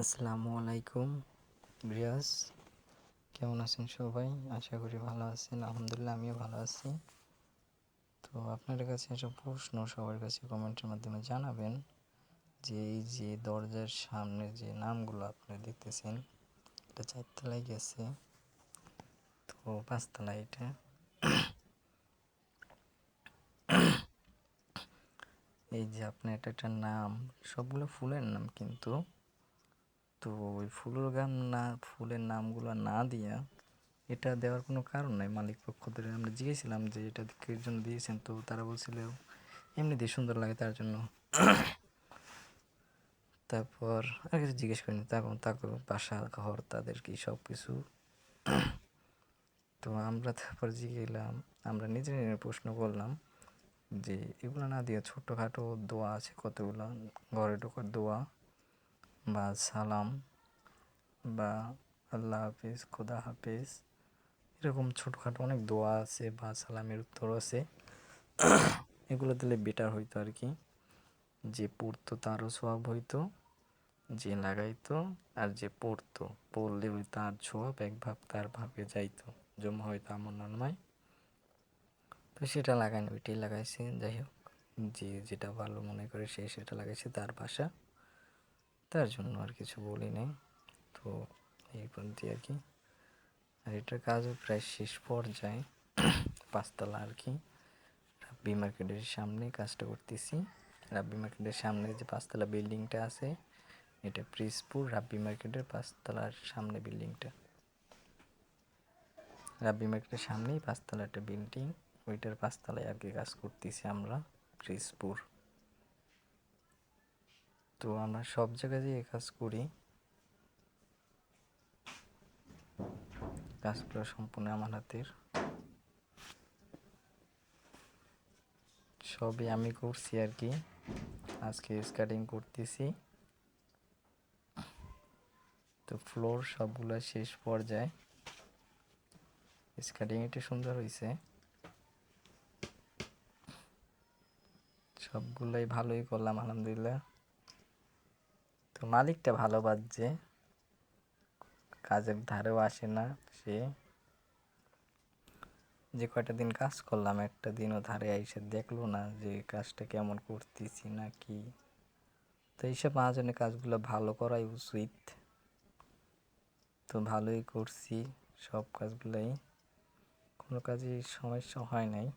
আসসালামু আলাইকুম রিয়াজ, কেমন আছেন সবাই? আশা করি ভালো আছেন। আলহামদুলিল্লাহ আমিও ভালো আছি। তো আপনাদের কাছে একটা প্রশ্ন, সবার কাছে কমেন্টের মাধ্যমে জানাবেন যে এই যে দরজার সামনে যে নামগুলো আপনারা দেখতেছেন, এটা 4 তলায় গেছে, তো 5 তলায় এটা। এই যে আপনার একটা নাম, সবগুলো ফুলের নাম কিন্তু, তো ওই ফুলের নামগুলো না দিয়া এটা দেওয়ার কোনো কারণ নাই। মালিক পক্ষ থেকে আমরা জিজ্ঞেছিলাম যে এটা কিসের জন্য দিয়েছেন, তো তারা বলছিল এমনিতেই সুন্দর লাগে তার জন্য। তারপর আর কিছু জিজ্ঞেস করিনি, তখন তাকে বাসা ঘর তাদের কি সব কিছু। তো আমরা তারপর জিজ্ঞেলাম, আমরা নিজে নিজে প্রশ্ন করলাম যে এগুলো না দিয়ে ছোটোখাটো দোয়া আছে কতগুলো, ঘরে ঢোকার দোয়া বা সালাম বা আল্লাহ হাফিজ, খোদা হাফিজ, এরকম ছোটোখাটো অনেক দোয়া আছে বা সালামের উত্তর আছে। এগুলো দিলে বেটার হইতো আর কি। যে পড়তো তারও সওয়াব হইতো, যে লাগাইতো আর যে পড়লে ওই তার সওয়াব এক ভাগ তার ভাগে যাইতো, জমা হইতো আমলনামায়। তো সেটা লাগায়নি, ওইটাই লাগাইছে। যাই হোক, যে যেটা ভালো মনে করে সে সেটা লাগাইছে, তার বাসা, তার জন্য আর কিছু বলি নাই। তো এই পর্যন্ত আর কি। আর এটার কাজও প্রায় শেষ পর্যায়ে, 5 তলা আর কি। রাব্বি মার্কেটের সামনে কাজটা করতেছি। রাব্বি মার্কেটের সামনে যে 5 তলা বিল্ডিংটা আছে, এটা প্রিসপুর রাব্বি মার্কেটের 5 তলার সামনে বিল্ডিংটা। রাব্বি মার্কেটের সামনেই 5 তলা একটা বিল্ডিং, ওইটার 5 তলায় আর কি কাজ করতেছি আমরা, প্রিসপুর। তো আমরা সব জায়গায় যেয়ে কাজ করি, কাজগুলো সম্পূর্ণ আমার হাতের, সবই আমি করছি আর কি। আজকে স্কার্টিং করতেছি। তো ফ্লোর সবগুলো শেষ পর্যায়ে, স্কার্টিং এটা সুন্দর হয়েছে, সবগুলোই ভালোই করলাম আলহামদুলিল্লাহ। তো মালিকটা ভালো বাজছে, কাজের ধারেও আসে না সে। যে কয়টা দিন কাজ করলাম, একটা দিনও ধারে এসে দেখলো না যে কাজটা কেমন করতেছি না কি। তো এইসব মহাজনের কাজগুলো ভালো করাই উচিত। তো ভালোই করছি সব কাজগুলাই, কোনো কাজেই সমস্যা হয় নাই।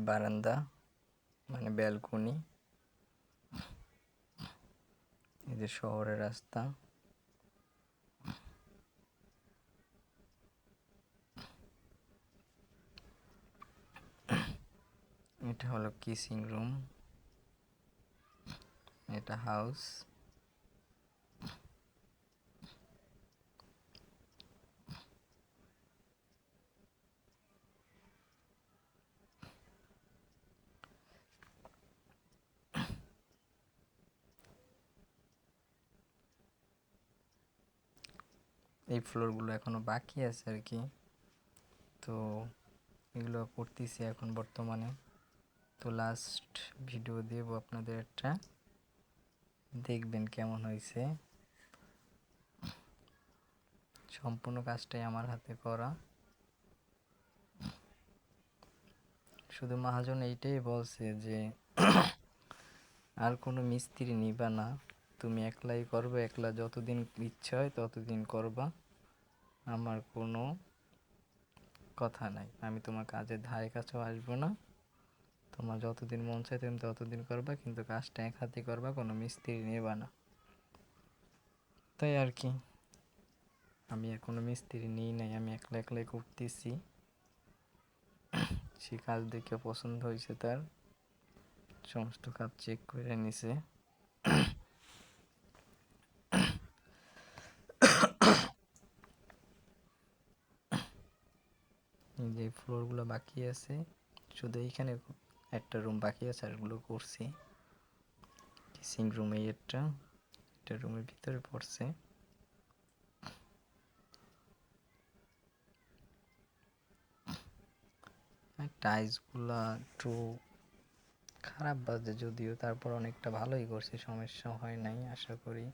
বারান্দা মানে ব্যালকনি, এই যে শহরের রাস্তা, এটা হলো কিসিং রুম, এটা হাউস। এই ফ্লোরগুলো এখনো বাকি আছে আর কি। তো এগুলো করতেছি এখন বর্তমানে। তো লাস্ট ভিডিও দেব আপনাদের একটা, দেখবেন কেমন হয়েছে। সম্পূর্ণ কাজটাই আমার হাতে করা। শুধু মহাজন এইটাই বলছে যে আর কোনো মিস্ত্রি নিবা না, তুমি একলাই করবে, একলা যতদিন ইচ্ছা হয় ততদিন করবা, আমার কোনো কথা নাই, আমি তোমার কাজের ধারে কাছেও আসবো না, তোমার যতদিন মন চায় তুমি ততদিন করবা, কিন্তু কাজটা এক হাতে করবা, কোনো মিস্ত্রি নেবা না। তাই আর কি, আমি আর কোনো মিস্ত্রি নিই নাই, আমি একলা একলাই করতেছি। সে কাজ দেখে পছন্দ হয়েছে তার, সমস্ত কাজ চেক করে নিছে। যে ফ্লোরগুলো বাকি আছে, শুধু এইখানে একটা রুম বাকি আছে, আরগুলো করছি। কিসিং রুম এই একটা, এটা রুমের ভিতরে পড়ছে। টাইলসগুলা একটু খারাপ বাজে যদিও, তারপর অনেকটা ভালোই করছি, সমস্যা হয় নাই আশা করি।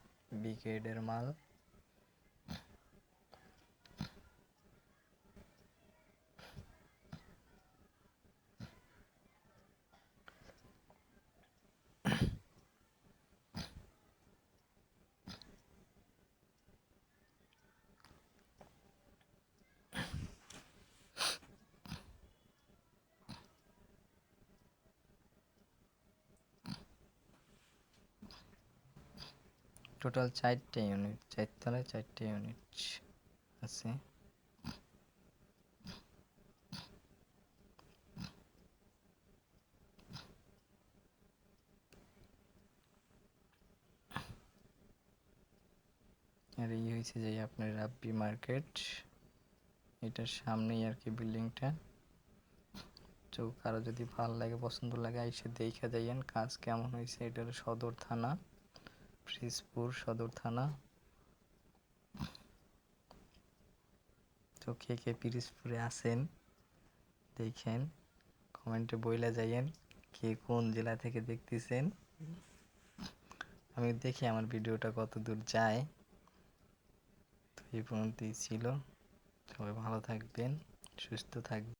বিকেডের মাল। টোটাল 4টে ইউনিট, 4তলায় 4টে ইউনিট আছে। আর এই হয়েছে যে আপনার রাব্বি মার্কেট, এটার সামনেই আর কি বিল্ডিংটা। তো কারো যদি ভালো লাগে, পছন্দ লাগে, এসে দেখা যাইয়েন কাজ কেমন হয়েছে। এটা হলো সদর থানা, ফ্রিজপুর সদর থানা। তো কে কে পিরিজপুরে আছেন দেখেন, কমেন্টে বইলা যাইয়েন কে কোন জেলা থেকে দেখতেছেন। আমি দেখি আমার ভিডিওটা কত দূর যায়। তো এই পর্যন্তই ছিল। সবাই ভালো থাকবেন, সুস্থ থাকবেন।